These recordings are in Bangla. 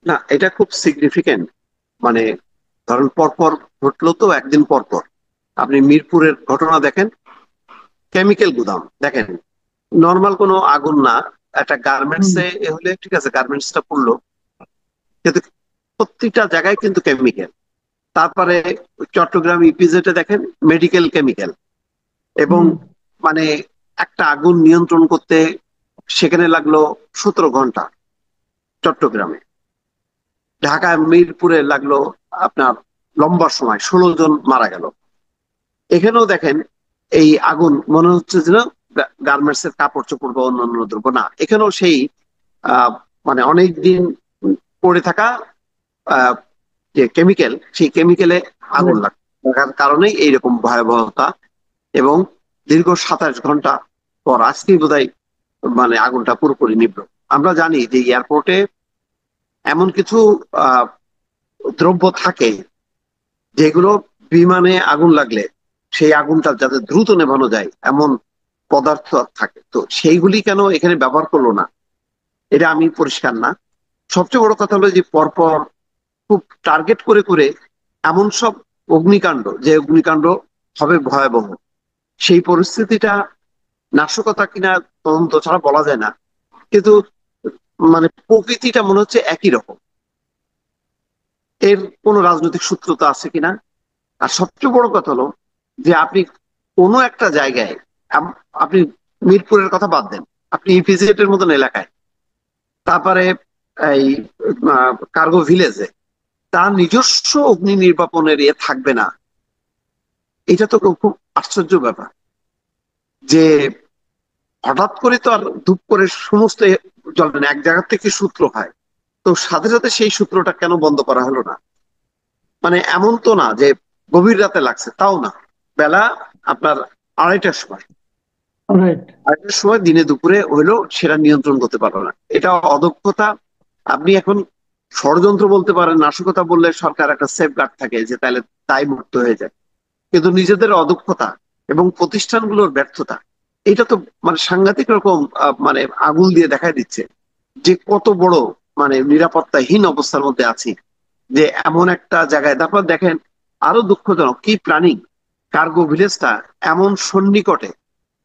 না, এটা খুব সিগনিফিকেন্ট। মানে ধরেন পরপর ঘটলো তো, একদিন পরপর আপনি মিরপুরের ঘটনা দেখেন, কেমিক্যাল গুদাম দেখেন, নর্মাল কোনো আগুন না। একটা গার্মেন্টস হুম। এ হলে ঠিক আছে, গার্মেন্টসটা পুড়লো, কিন্তু প্রত্যেকটা জায়গায় কিন্তু কেমিক্যাল। তারপরে চট্টগ্রাম ইপিজেডে দেখেন, মেডিকেল কেমিক্যাল। এবং হুম। মানে একটা আগুন নিয়ন্ত্রণ করতে সেখানে লাগলো 17 ঘন্টা চট্টগ্রামে। ঢাকায় মিরপুরে লাগলো আপনার লম্বা সময়, 16 জন মারা গেল। এখানেও দেখেন এই আগুন মনে হচ্ছে যেন গার্মেন্টস এর কাপড় চোপড় বা অন্যান্য দ্রব্য না, এখানেও সেই আহ, মানে অনেক দিন পড়ে থাকা আহ, যে কেমিক্যাল, সেই কেমিক্যালে আগুন Right. লাগার কারণেই এইরকম ভয়াবহতা। এবং দীর্ঘ 27 ঘন্টা পর আজকেই বোধহয় আগুনটা পুরোপুরি নিভলো। আমরা জানি যে এয়ারপোর্টে এমন কিছু আহ দ্রব্য থাকে যেগুলো বিমানে আগুন লাগলে সেই আগুনটা যাতে দ্রুত নেভানো যায় এমন পদার্থ থাকে, তো সেইগুলি কেন এখানে ব্যবহার করলো না, এটা আমি পরিষ্কার না। সবচেয়ে বড় কথা হলো যে পরপর খুব টার্গেট করে করে এমন সব অগ্নিকাণ্ড, যে অগ্নিকাণ্ড হবে ভয়াবহ, সেই পরিস্থিতিটা নাশকতা কিনা তদন্ত ছাড়া বলা যায় না। কিন্তু প্রকৃতিটা মনে হচ্ছে একই রকম। এর কোনো রাজনৈতিক সূত্রতা আছে কিনা। আর সবচেয়ে বড় কথা হলো যে আপনি কোনো একটা জায়গায়, আপনি মিরপুরের কথা বাদ দেন, আপনি ইপিজেড এর মতন এলাকায়, তারপরে এই কার্গো ভিলেজে তার নিজস্ব অগ্নি নির্বাপনের ইয়ে থাকবে না। এটা তো খুব আশ্চর্য ব্যাপার যে হঠাৎ করে তো আর ধূপ করে সমস্ত জ্বলে না, এক জায়গা থেকে সূত্র হয়। তো সাথে সাথে সেই সূত্রটা কেন বন্ধ করা হলো না? এমন তো না যে গভীর রাতে লাগছে, তাও না, বেলা আপনার 2:30টার সময়, রাইট। 2:30টার সময় দিনে দুপুরে হইলো, সেটা নিয়ন্ত্রণ করতে পারলো না। এটা অদক্ষতা। আপনি এখন ষড়যন্ত্র বলতে পারেন, নাশকতা বললে সরকার একটা সেফ গার্ড থাকে যে তাহলে দায় মুক্ত হয়ে যায়। কিন্তু নিজেদের অদক্ষতা এবং প্রতিষ্ঠানগুলোর ব্যর্থতা, এটা তো সাংঘাতিক রকম আগুন দিয়ে দেখাই দিচ্ছে যে কত বড় নিরাপত্তাহীন অবস্থার মধ্যে আছি। যে এমন একটা জায়গায়, তারপর দেখেন আরো দুঃখজনক কি প্ল্যানিং, কার্গো ভিলেজটা এমন সন্নিকটে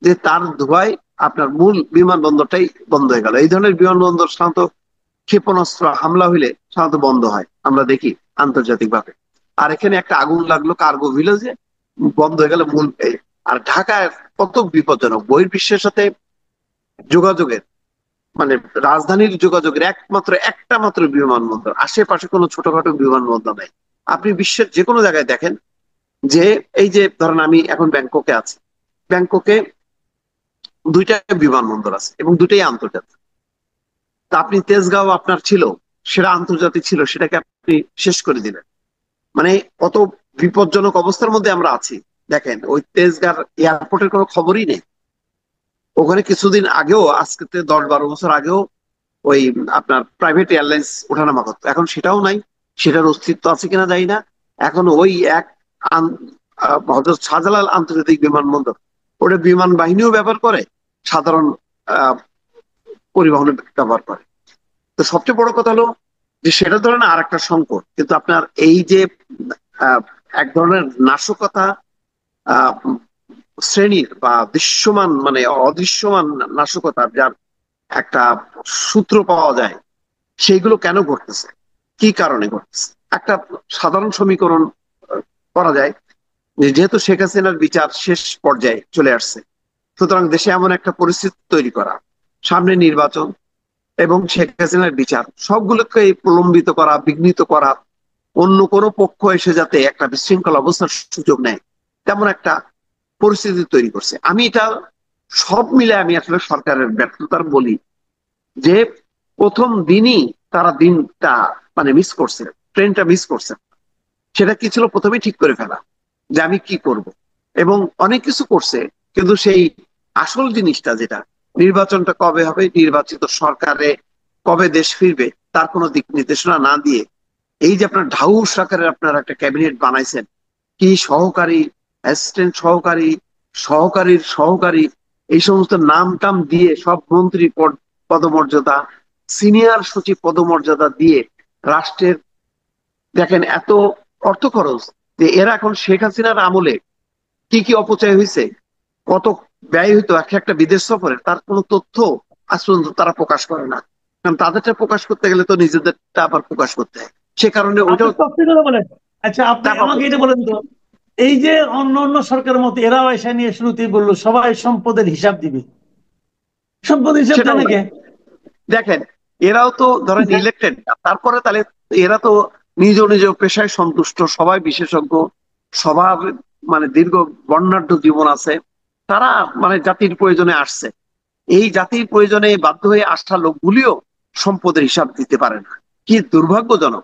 যে তার ধোঁয়ায় আপনার মূল বিমানবন্দরটাই বন্ধ হয়ে গেল। এই ধরনের বিমানবন্দর সাধারণত ক্ষেপণাস্ত্র হামলা হইলে সাধারণত বন্ধ হয়, আমরা দেখি আন্তর্জাতিক ভাবে। আর এখানে একটা আগুন লাগলো কার্গো ভিলেজে, বন্ধ হয়ে গেল মূল আর ঢাকায় কত বিপজ্জনক বহির্বিশ্বের সাথে যোগাযোগের, মানে রাজধানীর যোগাযোগের একমাত্র একটা মাত্র বিমানবন্দর, আশেপাশে কোনো ছোটখাটো বিমানবন্দর নেই। আপনি বিশ্বের যে কোনো জায়গায় দেখেন যে এই যে ধরেন আমি এখন ব্যাংককে আছি, ব্যাংককে 2টা বিমানবন্দর আছে এবং দুটাই আন্তর্জাতিক। তা আপনি তেজগাঁও আপনার ছিল, সেটা আন্তর্জাতিক ছিল, সেটাকে আপনি শেষ করে দিলেন। কত বিপজ্জনক অবস্থার মধ্যে আমরা আছি। দেখেন ওই তেজগাঁর এয়ারপোর্টের কোনো খবরই নেই। ওখানে কিছুদিন আগেও, আজকে থেকে 10-12 বছর আগেও ওই আপনার প্রাইভেট এয়ারলাইন্স ওঠানামা করতো, এখন সেটাও নাই। সেটার অস্তিত্ব আছে কিনা জানি না। এখন ওই এক হযরত শাহজালাল আন্তর্জাতিক বিমানবন্দর, ওটা বিমান বাহিনীও ব্যবহার করে, সাধারণ আহ পরিবহনে ব্যবহার করে। তো সবচেয়ে বড় কথা হলো যে সেটা ধরেন আর একটা সংকট, কিন্তু আপনার এই যে আহ, এক ধরনের নাশকতা আহ শ্রেণীর বা দৃশ্যমান অদৃশ্যমান নাশকতা, যার একটা সূত্র পাওয়া যায়, সেইগুলো কেন ঘটতেছে, কি কারণে ঘটতেছে। একটা সাধারণ সমীকরণ করা যায় যে যেহেতু শেখ হাসিনার বিচার শেষ পর্যায়ে চলে আসছে, সুতরাং দেশে এমন একটা পরিস্থিতি তৈরি করা, সামনে নির্বাচন এবং শেখ হাসিনার বিচার, সবগুলোকে প্রলম্বিত করা, বিঘ্নিত করা, অন্য কোনো পক্ষ এসে যাতে একটা বিশৃঙ্খল অবস্থার সুযোগ নেয়, তেমন একটা পরিস্থিতি তৈরি করছে। আমি এটা সব মিলে আমি আসলে সরকারের ব্যর্থতার বলি যে প্রথম দিনই তারা দিনটা মিস করছে, ট্রেনটা মিস করছে। সেটা কি ছিল, প্রথমেই ঠিক করে ফেলা যে আমি কি করব, এবং অনেক কিছু করছে। কিন্তু সেই আসল জিনিসটা যেটা, নির্বাচনটা কবে হবে, নির্বাচিত সরকারে কবে দেশ ফিরবে, তার কোনো দিক নির্দেশনা না দিয়ে এই যে আপনার ঢাউস আকারের আপনার একটা ক্যাবিনেট বানাইছেন, কি সহকারী, অ্যাসিস্ট্যান্ট সহকারী, সহকারীর সহকারী, এই সমস্ত নাম টাম দিয়ে সব মন্ত্রী পদমর্যাদা, সিনিয়র সচিব পদমর্যাদা দিয়ে রাষ্ট্রের দেখেন এত অর্থ খরচ, যে এরা এখন শেখ হাসিনার আমলে কি কি অপচয় হয়েছে, কত ব্যয় হইতো এক একটা বিদেশ সফরে, তার কোনো তথ্য আজ পর্যন্ত তারা প্রকাশ করে না। কারণ তাদেরটা প্রকাশ করতে গেলে তো নিজেদেরটা আবার প্রকাশ করতে হয়, সে কারণে আপনি ওইটাও সত্যি কথা বলেন। আচ্ছা, আপনি চাপা আমাকে পড়ছে। এটা বলেন তো, এই যে অন্য অন্য সরকারের মতো এরাও এসে নিয়ে শুরুতেই বললো সবাই সম্পদের হিসাব দিবে, সম্পদের হিসাব দেয় সেটাও নাকি? লাগে। দেখেন এরাও তো ধরেন ইলেক্টেড, তারপরে তাহলে এরা তো নিজ নিজ পেশায় সন্তুষ্ট, সবাই বিশেষজ্ঞ, সবার মানে দীর্ঘ বর্ণাঢ্য জীবন আছে, তারা মানে জাতির প্রয়োজনে আসছে। এই জাতির প্রয়োজনে বাধ্য হয়ে আসা লোকগুলিও সম্পদের হিসাব দিতে পারে না, কি দুর্ভাগ্যজনক।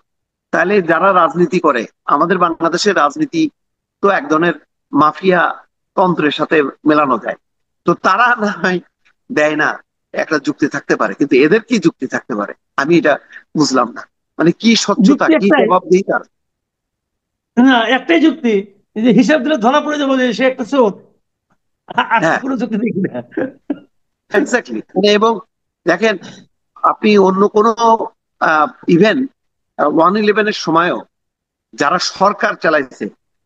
তাহলে যারা রাজনীতি করে, আমাদের বাংলাদেশের রাজনীতি তো এক ধরনের মাফিয়া তন্ত্রের সাথে মেলানো যায়, তো তারা না হয় দেয় না, একটা যুক্তি থাকতে পারে, কিন্তু এদের কি যুক্তি থাকতে পারে আমি এটা বুঝলাম না। মানে কি স্বচ্ছতা, যুক্তি কি একটাই, জবাবদিহিতা। না একটাই যুক্তি, যে হিসাব দিলে ধরা পড়ে যাবো যে সে একটা চোর। আর তো হ্যাঁ, কোনো যুক্তি দেখি না। এক্স্যাক্টলি। মানে এবং দেখেন আপনি অন্য কোনো ইভেন 111-এর সময়ও যারা সরকার চালাইছে,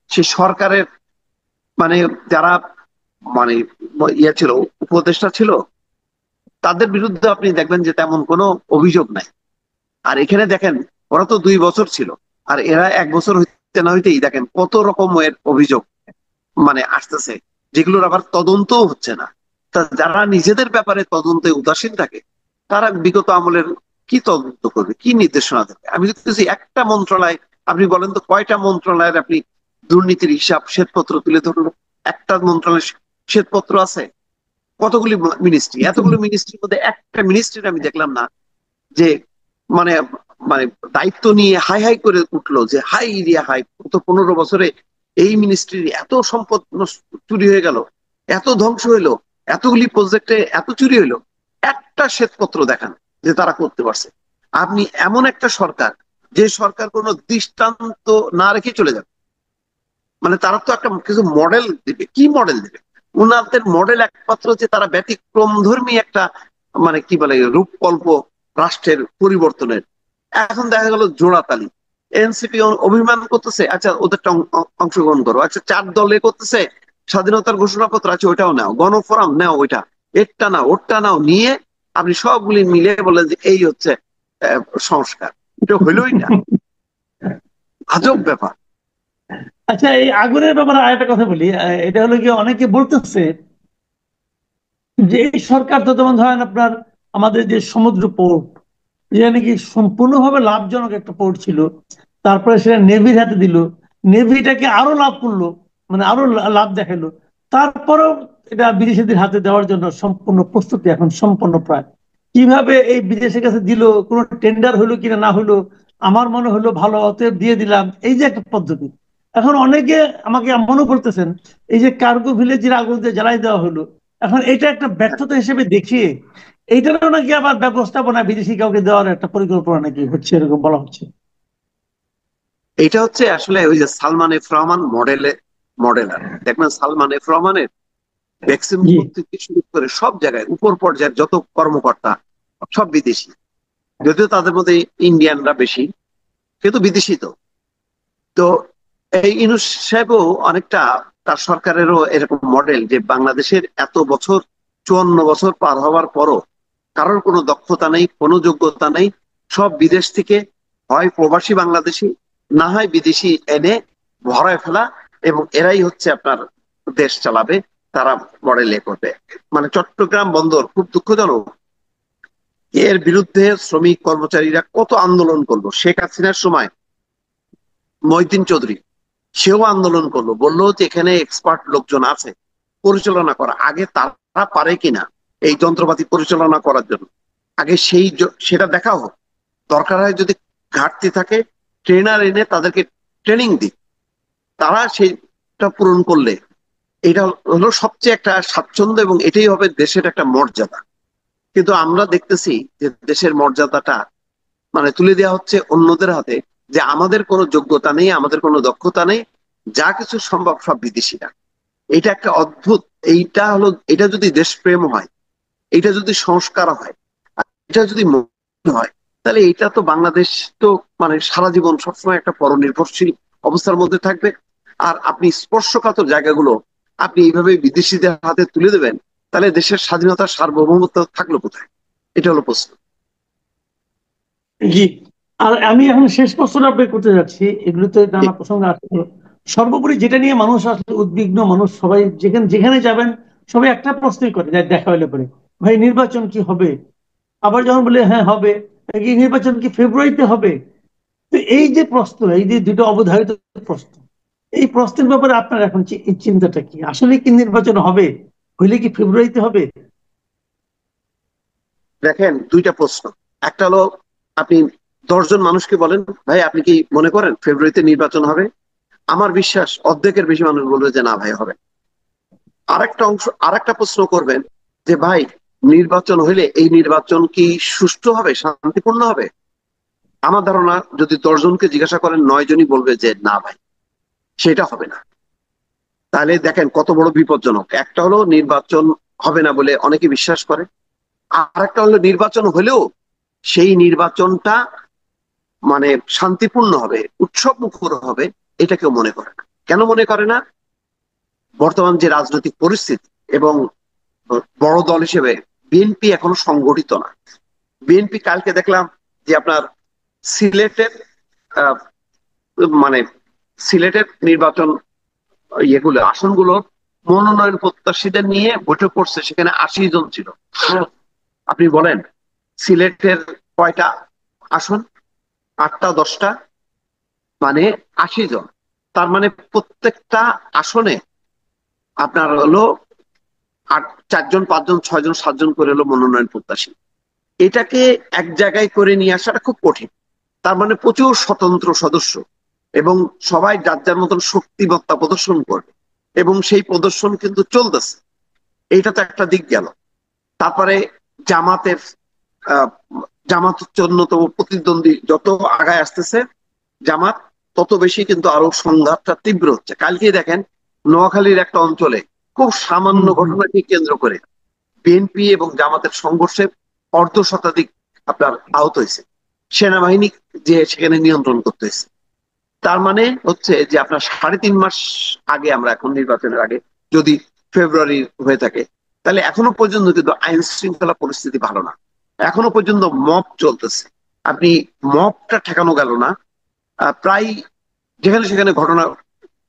সে সরকারের মানে যারা মানে ইয়ে ছিল, উপদেষ্টা ছিল, তাদের বিরুদ্ধে আপনি দেখবেন যে তেমন কোনো অভিযোগ নাই। আর এখানে দেখেন ওরা তো 2 বছর ছিল, আর এরা 1 বছর হইতে না হইতেই দেখেন কত রকমের অভিযোগ মানে আসতেছে, যেগুলোর আবার তদন্তও হচ্ছে না। তা যারা নিজেদের ব্যাপারে তদন্তে উদাসীন থাকে, তারা বিগত আমলের কি তদন্ত করবে, কি নির্দেশনা দেবে? আমি দেখতেছি একটা মন্ত্রণালয়, আপনি বলেন তো কয়টা মন্ত্রণালয়ের আপনি দুর্নীতির হিসাব শ্বেতপত্র তুলে ধরলো? একটা মন্ত্রণালয়ের শ্বেতপত্র আছে? কতগুলি মিনিস্ট্রি, এতগুলো মিনিস্ট্রির মধ্যে একটা মিনিস্ট্রির আমি দেখলাম না যে মানে মানে দায়িত্ব নিয়ে হাই হাই করে উঠলো যে হাই ইরিয়া হাই, গত 15 বছরে এই মিনিস্ট্রির এত সম্পদ চুরি হয়ে গেল, এত ধ্বংস হইলো, এতগুলি প্রজেক্টে এত চুরি হইলো। একটা শ্বেতপত্র দেখান যে তারা করতে পারছে। আপনি এমন একটা সরকার, যে সরকার কোনো দৃষ্টান্ত না রেখে চলে যাবে, মানে তারা তো একটা কিছু মডেল দিবে, কি মডেল দিবে? উনাদের মডেল একমাত্র যে তারা ব্যতিক্রম ধর্মী একটা মানে কি বলে রূপকল্প রাষ্ট্রের পরিবর্তনের। এখন দেখা গেল জোড়াতালি, এনসিপি অভিমান করতেছে, আচ্ছা ওদেরটা অংশগ্রহণ করো, আচ্ছা 4 দলে করতেছে স্বাধীনতার ঘোষণাপত্র, আছে ওইটাও নাও, গণফোরাম নাও, ওইটা এরটা নাও, ওরটা নাও, নিয়ে আপনি সবগুলি মিলে বলেন যে এই হচ্ছে সংস্কার। এটা হইলই না, আজব ব্যাপার। আচ্ছা, এই আগুনের ব্যাপারে আরেকটা কথা বলি। এটা হলো কি, অনেকে বলতেছে যে এই সরকার তো, যেমন ধরেন আপনার আমাদের যে সমুদ্র পোর্ট, যে নাকি সম্পূর্ণভাবে লাভজনক একটা পোর্ট ছিল, তারপরে সেটা নেভির হাতে দিল, নেভিটাকে আরো লাভ করলো, মানে আরো লাভ দেখালো, তারপরেও এটা বিদেশিদের হাতে দেওয়ার জন্য সম্পূর্ণ প্রস্তুতি এখন সম্পন্ন প্রায়। কিভাবে এই বিদেশের কাছে দিল, কোনো টেন্ডার হলো কিনা না হলো, আমার মনে হলো ভালো অতএব দিয়ে দিলাম, এই যে একটা পদ্ধতি। এখন অনেকে আমাকে এমনও বলতেছেন, এই যে কার্গো ভিলেজের আগুন দিয়ে জ্বালাই দেওয়া হলো, এখন এটা একটা ব্যর্থতা হিসেবে দেখিয়ে এইটারও নাকি আবার ব্যবস্থাপনা বিদেশি কাউকে দেওয়ার একটা পরিকল্পনা নাকি হচ্ছে, এরকম বলা হচ্ছে। এটা হচ্ছে আসলে ওই যে সালমান এফ রহমান মডেলার, দেখবেন সালমান এফ রহমানের ভ্যাকসিন জি। থেকে শুরু করে সব জায়গায় উপর পর্যায়ের যত কর্মকর্তা সব বিদেশি, যদিও তাদের মধ্যে ইন্ডিয়ানরা বেশি, কিন্তু বিদেশি তো। তো এই ইউনূস সাহেবও অনেকটা, তার সরকারেরও এরকম মডেল, যে বাংলাদেশের এত বছর 54 বছর পার হওয়ার পরও কারোর কোনো দক্ষতা নেই, কোনো যোগ্যতা নেই, সব বিদেশ থেকে, হয় প্রবাসী বাংলাদেশি, না হয় বিদেশি এনে ভরায় ফেলা, এবং এরাই হচ্ছে আপনার দেশ চালাবে, তারা মডেল এ করবে। মানে চট্টগ্রাম বন্দর খুব দুঃখজনক, এর বিরুদ্ধে শ্রমিক কর্মচারীরা কত আন্দোলন করলো। শেখ হাসিনার সময় মহিউদ্দিন চৌধুরী, সেও আন্দোলন করলো, বললো যে এখানে এক্সপার্ট লোকজন আছে পরিচালনা করা, আগে তারা পারে কিনা এই যন্ত্রপাতি পরিচালনা করার জন্য, আগে সেটা দেখা হোক। দরকার হয় যদি ঘাটতি থাকে, ট্রেনার এনে তাদেরকে ট্রেনিং দিই, তারা সেইটা পূরণ করলে এটা হলো সবচেয়ে একটা স্বাচ্ছন্দ্য, এবং এটাই হবে দেশের একটা মর্যাদা। কিন্তু আমরা দেখতেছি যে দেশের মর্যাদাটা মানে তুলে দেওয়া হচ্ছে অন্যদের হাতে, যে আমাদের কোনো যোগ্যতা নেই, আমাদের কোনো দক্ষতা নেই, যা কিছু সম্ভব সব বিদেশিরা। এটা একটা অদ্ভুত, এইটা হলো, এটা যদি দেশপ্রেম হয়, এটা যদি সংস্কার হয়, এটা যদি হয়, তাহলে এটা তো বাংলাদেশ তো মানে সারা জীবন সবসময় একটা পরনির্ভরশীল অবস্থার মধ্যে থাকবে। আর আপনি স্পর্শকাতর জায়গাগুলো আপনি এইভাবে বিদেশিদের হাতে তুলে দেবেন, তাহলে দেশের স্বাধীনতার সার্বভৌমত্ব থাকলো কোথায়? এটা হলো প্রশ্ন। জি। আর আমি এখন শেষ প্রশ্ন আপনাকে করতে যাচ্ছি, এগুলোতে নানা প্রসঙ্গ আসছে। সর্বোপরি যেটা নিয়ে মানুষ আসলে উদ্বিগ্ন, মানুষ সবাই যেখানে যেখানে যাবেন সবাই একটা প্রশ্নই করে যায় দেখা হলে পরে, ভাই নির্বাচন কি হবে? আবার যখন বলে হ্যাঁ হবে, এই নির্বাচন কি ফেব্রুয়ারিতে হবে? তো এই যে প্রশ্ন, এই যে দুটো অবধারিত প্রশ্ন, এই প্রশ্নের ব্যাপারে আপনার এখন এই চিন্তাটা কি? আসলে কি নির্বাচন হবে? হইলে কি ফেব্রুয়ারিতে হবে? দেখেন, দুইটা প্রশ্ন। একটা হলো, আপনি 10 জন মানুষকে বলেন ভাই আপনি কি মনে করেন ফেব্রুয়ারিতে নির্বাচন হবে, আমার বিশ্বাস অর্ধেকের বেশি মানুষ বলবে যে না ভাই হবে। আরেকটা প্রশ্ন করবেন যে ভাই নির্বাচন হইলে এই নির্বাচন কি সুষ্ঠু হবে, শান্তিপূর্ণ হবে? আমার ধারণা যদি 10 জনকে জিজ্ঞাসা করেন 9 জনই বলবে যে না ভাই, সেটা হবে না। তাহলে দেখেন কত বড় বিপজ্জনক। একটা হলো নির্বাচন হবে না বলে অনেকে বিশ্বাস করে, আর একটা হলো নির্বাচন হলেও সেই নির্বাচনটা মানে শান্তিপূর্ণ হবে, উৎসব মুখর হবে, এটা কেউ মনে করে না। কেন মনে করে না? বর্তমান যে রাজনৈতিক পরিস্থিতি এবং বড় দল হিসেবে বিএনপি এখনো সংগঠিত না। বিএনপি কালকে দেখলাম যে আপনার সিলেটের আহ, মানে সিলেটের নির্বাচন ইয়েগুলো আসনগুলোর মনোনয়ন প্রত্যাশীদের নিয়ে বৈঠক করছে, সেখানে 80 জন ছিল। আপনি বলেন সিলেটের কয়টা আসন? 8টা 10টা, মানে 80 জন। তার মানে প্রত্যেকটা আসনে আপনার হলো 4 জন 5 জন 6 জন 7 জন করে হলো মনোনয়ন প্রত্যাশী। এটাকে এক জায়গায় করে নিয়ে আসাটা খুব কঠিন। তার মানে প্রচুর স্বতন্ত্র সদস্য, এবং সবাই যার যার মতন শক্তিমত্তা প্রদর্শন করবে, এবং সেই প্রদর্শন কিন্তু চলতেছে। এইটা তো একটা দিক গেল। তারপরে জামাতের আহ জামাত হচ্ছে অন্যতম প্রতিদ্বন্দ্বী, যত আগায় আসতেছে জামাত তত বেশি কিন্তু আরো সংঘাতটা তীব্র হচ্ছে। কালকে দেখেন নোয়াখালীর একটা অঞ্চলে খুব সামান্য ঘটনাকে কেন্দ্র করে বিএনপি এবং জামাতের সংঘর্ষে অর্ধশতাধিক আপনার আহত হয়েছে, সেনাবাহিনী যে সেখানে নিয়ন্ত্রণ করতে হয়েছে। তার মানে হচ্ছে যে আপনার 3.5 মাস আগে, আমরা এখন নির্বাচনের আগে যদি ফেব্রুয়ারি হয়ে থাকে, তাহলে এখনো পর্যন্ত কিন্তু আইন শৃঙ্খলা পরিস্থিতি ভালো না। এখনো পর্যন্ত মব চলতেছে। আপনি মবটা ঠেকানো গেল না, প্রায় যেখানে সেখানে ঘটনা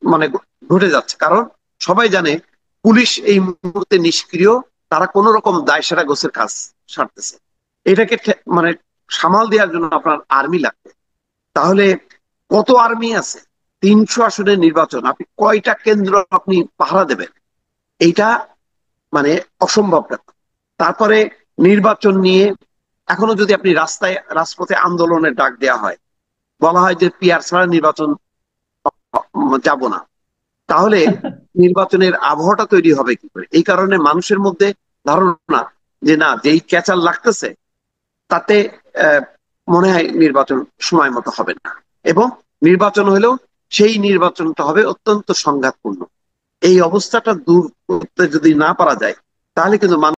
মানে ঘটে যাচ্ছে। কারণ সবাই জানে পুলিশ এই মুহূর্তে নিষ্ক্রিয়, তারা কোন রকম দায়সারা গোছের কাজ সারতেছে। এটাকে মানে সামাল দেওয়ার জন্য আপনার আর্মি লাগবে। তাহলে কত আর্মি আছে? 300 আসনের নির্বাচন, আপনি কয়টা কেন্দ্র আপনি পাহারা দেবেন? এইটা মানে অসম্ভব ব্যাপার। তারপরে নির্বাচন নিয়ে এখনো যদি আপনি রাজপথে আন্দোলনের ডাক দেওয়া হয়, বলা হয় যে পিআর ছাড়া নির্বাচন যাব না, তাহলে নির্বাচনের আবহাওয়াটা তৈরি হবে কি করে? এই কারণে মানুষের মধ্যে ধারণা যে না, যেই ক্যাচাল লাগতেছে তাতে আহ, মনে হয় নির্বাচন সময় মতো হবে না, এবং নির্বাচন হলেও সেই নির্বাচনটা হবে অত্যন্ত সংঘাতপূর্ণ। এই অবস্থাটা দূর করতে যদি না পারা যায়, তাহলে কিন্তু